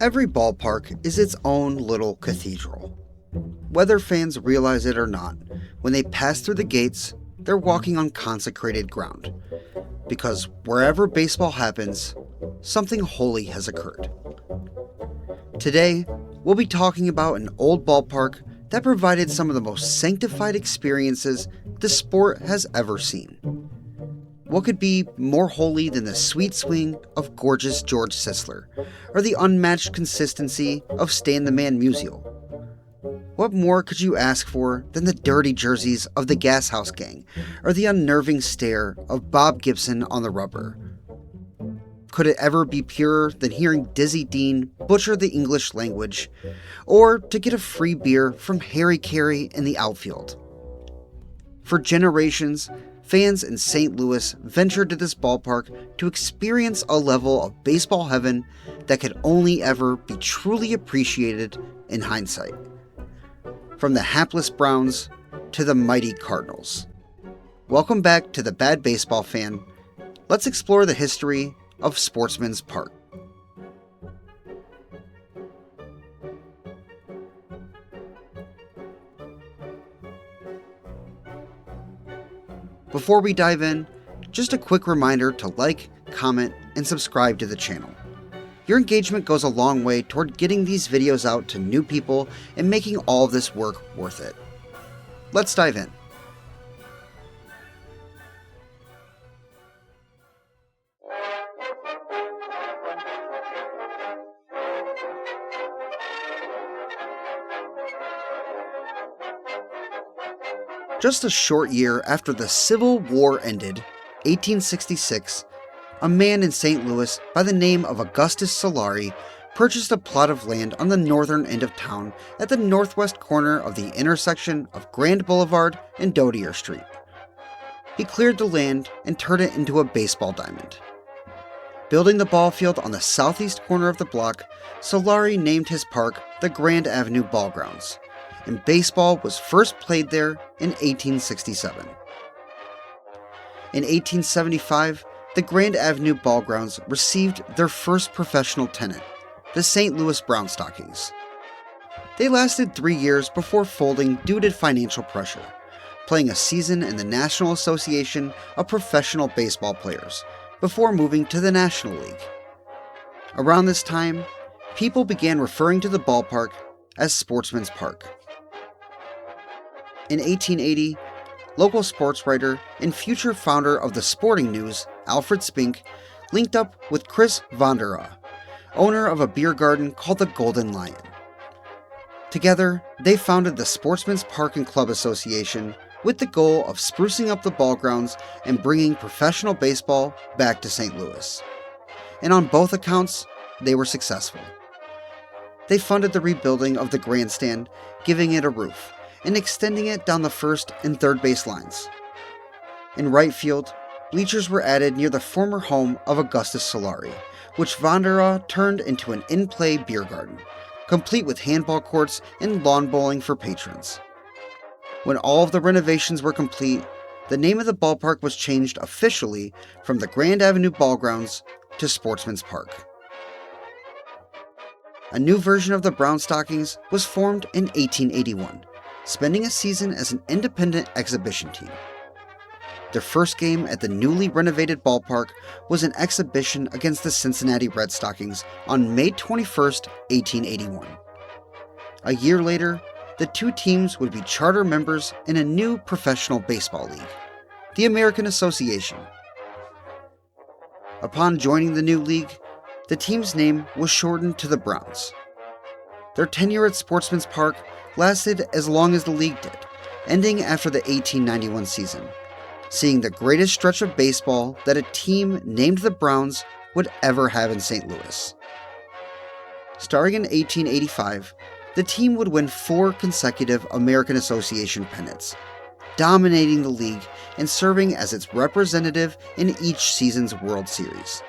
Every ballpark is its own little cathedral. Whether fans realize it or not, when they pass through the gates, they're walking on consecrated ground. Because wherever baseball happens, something holy has occurred. Today, we'll be talking about an old ballpark that provided some of the most sanctified experiences the sport has ever seen. What could be more holy than the sweet swing of gorgeous George Sisler, or the unmatched consistency of Stan the Man Musial? What more could you ask for than the dirty jerseys of the Gas House Gang, or the unnerving stare of Bob Gibson on the rubber? Could it ever be purer than hearing Dizzy Dean butcher the English language, or to get a free beer from Harry Carey in the outfield? For generations, fans in St. Louis ventured to this ballpark to experience a level of baseball heaven that could only ever be truly appreciated in hindsight. From the hapless Browns to the mighty Cardinals. Welcome back to The Bad Baseball Fan. Let's explore the history of Sportsman's Park. Before we dive in, just a quick reminder to like, comment, and subscribe to the channel. Your engagement goes a long way toward getting these videos out to new people and making all of this work worth it. Let's dive in. Just a short year after the Civil War ended, 1866, a man in St. Louis by the name of Augustus Solari purchased a plot of land on the northern end of town at the northwest corner of the intersection of Grand Boulevard and Dodier Street. He cleared the land and turned it into a baseball diamond. Building the ball field on the southeast corner of the block, Solari named his park the Grand Avenue Ballgrounds, and baseball was first played there in 1867. In 1875, the Grand Avenue Ballgrounds received their first professional tenant, the St. Louis Brown Stockings. They lasted 3 years before folding due to financial pressure, playing a season in the National Association of Professional Baseball Players before moving to the National League. Around this time, people began referring to the ballpark as Sportsman's Park. In 1880, local sports writer and future founder of the Sporting News, Alfred Spink, linked up with Chris Vandera, owner of a beer garden called the Golden Lion. Together, they founded the Sportsman's Park and Club Association with the goal of sprucing up the ball grounds and bringing professional baseball back to St. Louis. And on both accounts, they were successful. They funded the rebuilding of the grandstand, giving it a roof, and extending it down the first and third base lines. In right field, bleachers were added near the former home of Augustus Solari, which Vandera turned into an in-play beer garden, complete with handball courts and lawn bowling for patrons. When all of the renovations were complete, the name of the ballpark was changed officially from the Grand Avenue Ballgrounds to Sportsman's Park. A new version of the Brown Stockings was formed in 1881, spending a season as an independent exhibition team. Their first game at the newly renovated ballpark was an exhibition against the Cincinnati Red Stockings on May 21st, 1881. A year later, the two teams would be charter members in a new professional baseball league, the American Association. Upon joining the new league, the team's name was shortened to the Browns. Their tenure at Sportsman's Park lasted as long as the league did, ending after the 1891 season, seeing the greatest stretch of baseball that a team named the Browns would ever have in St. Louis. Starting in 1885, the team would win 4 consecutive American Association pennants, dominating the league and serving as its representative in each season's World Series.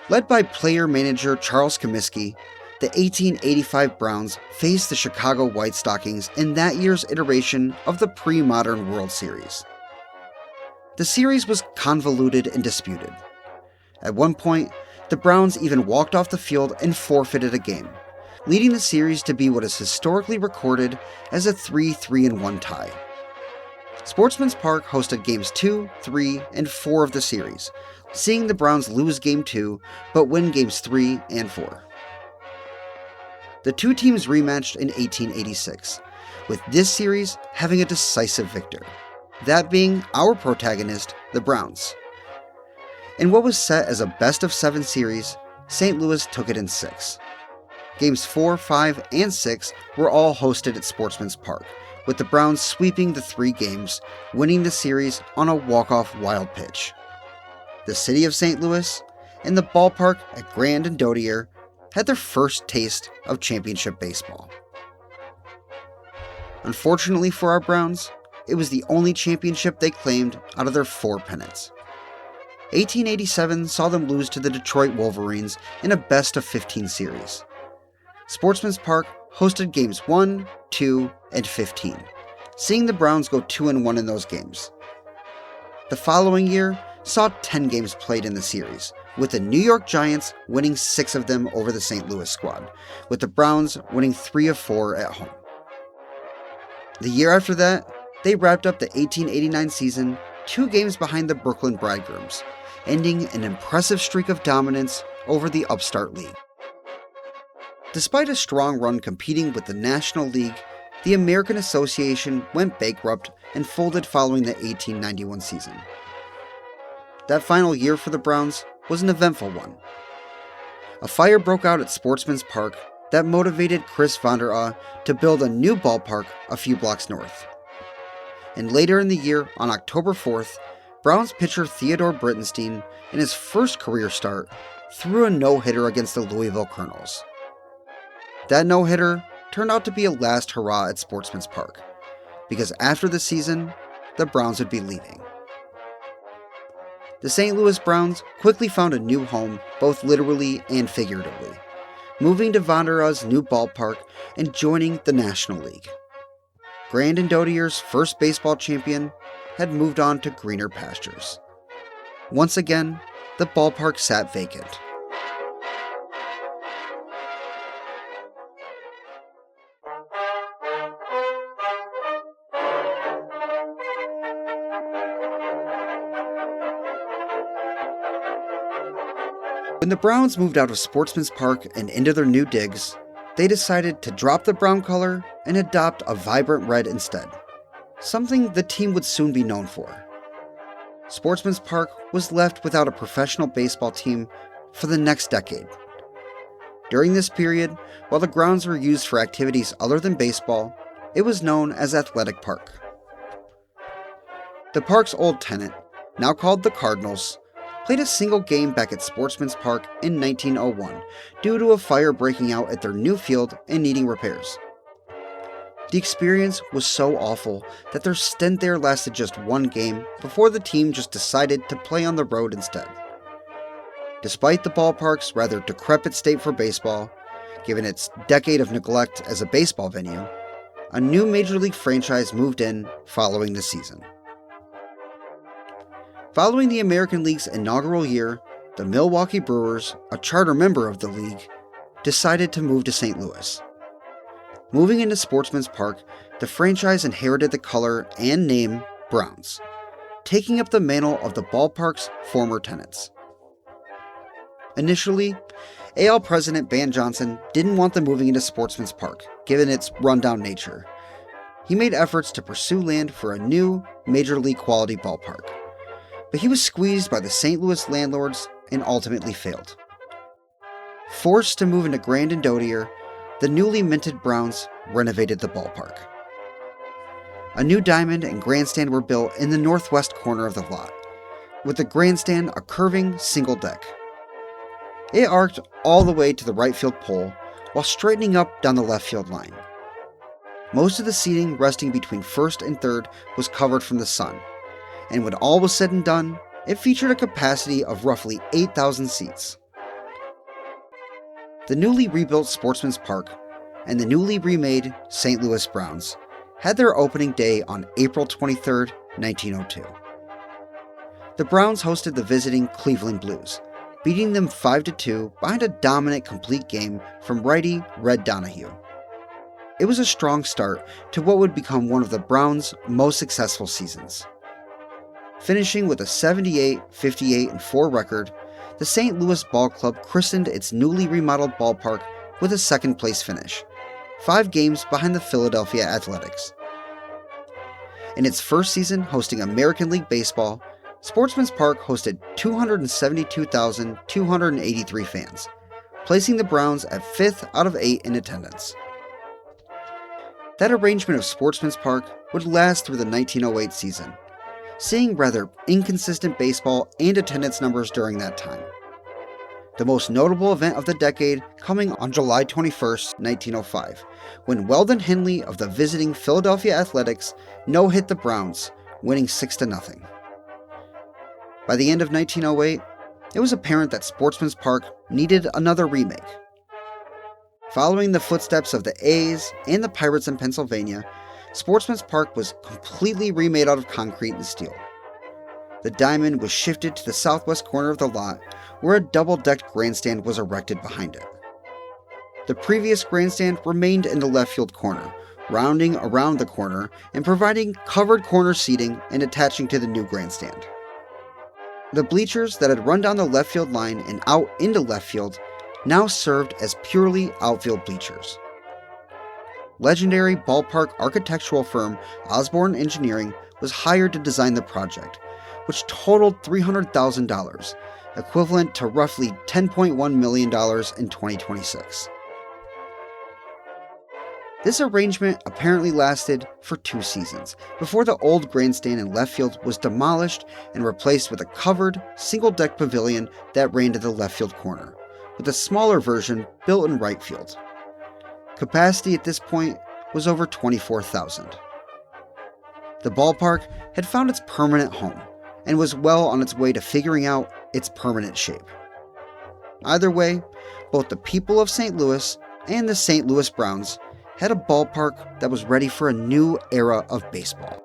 Led by player-manager Charles Comiskey, the 1885 Browns faced the Chicago White Stockings in that year's iteration of the pre-modern World Series. The series was convoluted and disputed. At one point, The Browns even walked off the field and forfeited a game, leading the series to be what is historically recorded as a 3-3-1 tie. Sportsman's Park hosted games 2, 3, and 4 of the series, seeing the Browns lose game 2 but win games 3 and 4. The two teams rematched in 1886, with this series having a decisive victor, that being our protagonist, the Browns. In what was set as a best-of-7 series, St. Louis took it in 6. Games 4, 5, and 6 were all hosted at Sportsman's Park, with the Browns sweeping the 3 games, winning the series on a walk-off wild pitch. The city of St. Louis and the ballpark at Grand and Dodier had their first taste of championship baseball. Unfortunately for our Browns, it was the only championship they claimed out of their 4 pennants. 1887 saw them lose to the Detroit Wolverines in a best-of-15 series. Sportsman's Park hosted games 1, 2, and 15, seeing the Browns go 2-1 in those games. The following year saw 10 games played in the series, with the New York Giants winning 6 of them over the St. Louis squad, with the Browns winning 3 of 4 at home. The year after that, they wrapped up the 1889 season 2 games behind the Brooklyn Bridegrooms, ending an impressive streak of dominance over the upstart league. Despite a strong run competing with the National League, the American Association went bankrupt and folded following the 1891 season. That final year for the Browns was an eventful one. A fire broke out at Sportsman's Park that motivated Chris Van der Aa to build a new ballpark a few blocks north. And later in the year, on October 4th, Browns pitcher Theodore Brittenstein, in his first career start, threw a no-hitter against the Louisville Colonels. That no-hitter turned out to be a last hurrah at Sportsman's Park, because after the season, the Browns would be leaving. The St. Louis Browns quickly found a new home, both literally and figuratively, moving to Van der Aa's new ballpark and joining the National League. Grand and Dodier's first baseball champion had moved on to greener pastures. Once again, the ballpark sat vacant. When the Browns moved out of Sportsman's Park and into their new digs, they decided to drop the brown color and adopt a vibrant red instead, something the team would soon be known for. Sportsman's Park was left without a professional baseball team for the next decade. During this period, while the grounds were used for activities other than baseball, it was known as Athletic Park. The park's old tenant, now called the Cardinals, played a single game back at Sportsman's Park in 1901 due to a fire breaking out at their new field and needing repairs. The experience was so awful that their stint there lasted just one game before the team just decided to play on the road instead. Despite the ballpark's rather decrepit state for baseball, given its decade of neglect as a baseball venue, a new Major League franchise moved in following the season. Following the American League's inaugural year, the Milwaukee Brewers, a charter member of the league, decided to move to St. Louis. Moving into Sportsman's Park, the franchise inherited the color and name Browns, taking up the mantle of the ballpark's former tenants. Initially, AL President Ban Johnson didn't want them moving into Sportsman's Park, given its rundown nature. He made efforts to pursue land for a new, Major League quality ballpark, but he was squeezed by the St. Louis landlords and ultimately failed. Forced to move into Grand and Dodier, the newly minted Browns renovated the ballpark. A new diamond and grandstand were built in the northwest corner of the lot, with the grandstand a curving single deck. It arced all the way to the right field pole while straightening up down the left field line. Most of the seating resting between first and third was covered from the sun, and when all was said and done, it featured a capacity of roughly 8,000 seats. The newly rebuilt Sportsman's Park and the newly remade St. Louis Browns had their opening day on April 23, 1902. The Browns hosted the visiting Cleveland Blues, beating them 5-2 behind a dominant complete game from righty Red Donahue. It was a strong start to what would become one of the Browns' most successful seasons. Finishing with a 78-58-4 record, the St. Louis Ball Club christened its newly remodeled ballpark with a second-place finish, 5 games behind the Philadelphia Athletics. In its first season hosting American League Baseball, Sportsman's Park hosted 272,283 fans, placing the Browns at 5th out of 8 in attendance. That arrangement of Sportsman's Park would last through the 1908 season, seeing rather inconsistent baseball and attendance numbers during that time. The most notable event of the decade coming on July 21st, 1905, when Weldon Henley of the visiting Philadelphia Athletics no-hit the Browns, winning 6-0. By the end of 1908, it was apparent that Sportsman's Park needed another remake. Following the footsteps of the A's and the Pirates in Pennsylvania, Sportsman's Park was completely remade out of concrete and steel. The diamond was shifted to the southwest corner of the lot, where a double-decked grandstand was erected behind it. The previous grandstand remained in the left field corner, rounding around the corner and providing covered corner seating and attaching to the new grandstand. The bleachers that had run down the left field line and out into left field now served as purely outfield bleachers. Legendary ballpark architectural firm Osborne Engineering was hired to design the project, which totaled $300,000, equivalent to roughly $10.1 million in 2026. This arrangement apparently lasted for 2 seasons, before the old grandstand in left field was demolished and replaced with a covered, single-deck pavilion that ran to the left field corner, with a smaller version built in right field. Capacity at this point was over 24,000. The ballpark had found its permanent home, and was well on its way to figuring out its permanent shape. Either way, both the people of St. Louis and the St. Louis Browns had a ballpark that was ready for a new era of baseball.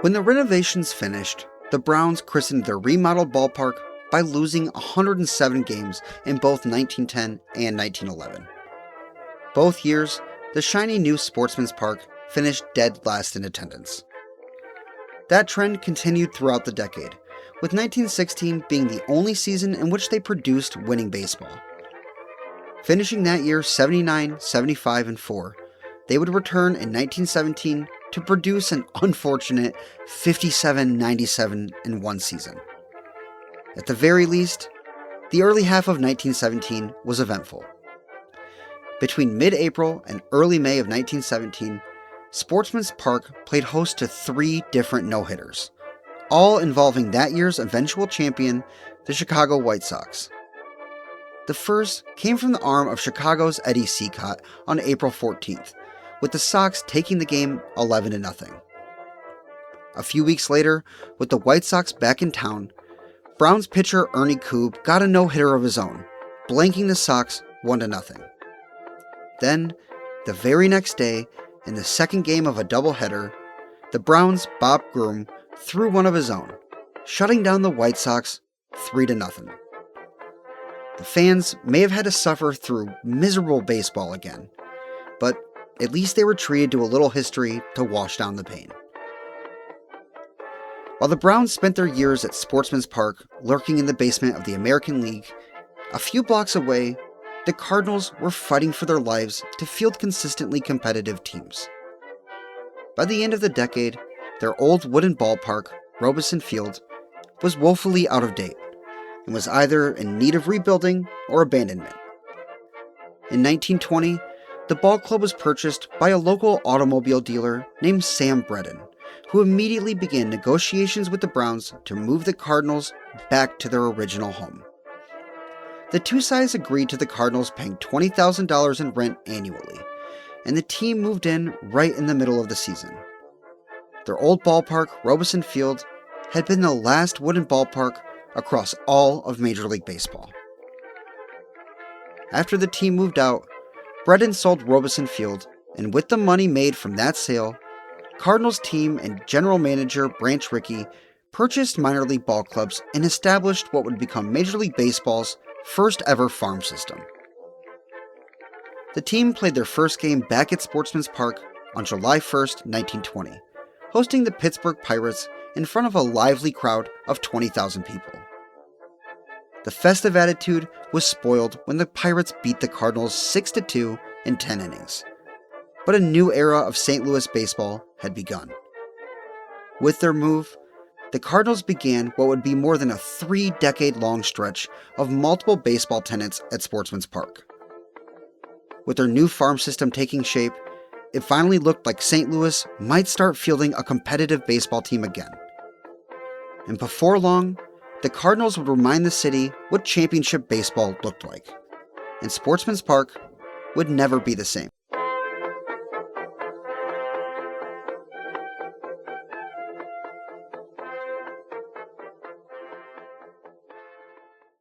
When the renovations finished, the Browns christened their remodeled ballpark by losing 107 games in both 1910 and 1911. Both years, the shiny new Sportsman's Park finished dead last in attendance. That trend continued throughout the decade, with 1916 being the only season in which they produced winning baseball. Finishing that year 79, 75, and 4, they would return in 1917 to produce an unfortunate 57, 97 in one season. At the very least, the early half of 1917 was eventful. Between mid-April and early May of 1917, Sportsman's Park played host to 3 different no-hitters, all involving that year's eventual champion, the Chicago White Sox. The first came from the arm of Chicago's Eddie Seacott on April 14th, with the Sox taking the game 11-0. A few weeks later, with the White Sox back in town, Browns pitcher Ernie Koob got a no-hitter of his own, blanking the Sox 1-0. Then, the very next day, in the second game of a doubleheader, the Browns' Bob Groom threw one of his own, shutting down the White Sox 3-0. The fans may have had to suffer through miserable baseball again, but at least they were treated to a little history to wash down the pain. While the Browns spent their years at Sportsman's Park lurking in the basement of the American League, a few blocks away, the Cardinals were fighting for their lives to field consistently competitive teams. By the end of the decade, their old wooden ballpark, Robeson Field, was woefully out of date and was either in need of rebuilding or abandonment. In 1920, the ball club was purchased by a local automobile dealer named Sam Bredin, who immediately began negotiations with the Browns to move the Cardinals back to their original home. The two sides agreed to the Cardinals paying $20,000 in rent annually, and the team moved in right in the middle of the season. Their old ballpark, Robeson Field, had been the last wooden ballpark across all of Major League Baseball. After the team moved out, Bredin sold Robeson Field, and with the money made from that sale, Cardinals team and general manager Branch Rickey purchased minor league ball clubs and established what would become Major League Baseball's first ever farm system. The team played their first game back at Sportsman's Park on July 1st, 1920, hosting the Pittsburgh Pirates in front of a lively crowd of 20,000 people. The festive attitude was spoiled when the Pirates beat the Cardinals 6-2 in 10 innings. But a new era of St. Louis baseball had begun. With their move, the Cardinals began what would be more than a 3-decade-long stretch of multiple baseball tenants at Sportsman's Park. With their new farm system taking shape, it finally looked like St. Louis might start fielding a competitive baseball team again. And before long, the Cardinals would remind the city what championship baseball looked like. And Sportsman's Park would never be the same.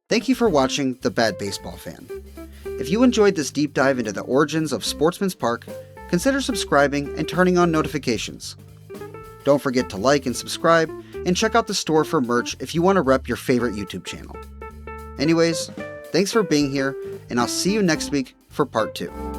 Thank you for watching The Bad Baseball Fan. If you enjoyed this deep dive into the origins of Sportsman's Park, consider subscribing and turning on notifications. Don't forget to like and subscribe, and check out the store for merch if you want to rep your favorite YouTube channel. Anyways, thanks for being here, and I'll see you next week for part 2.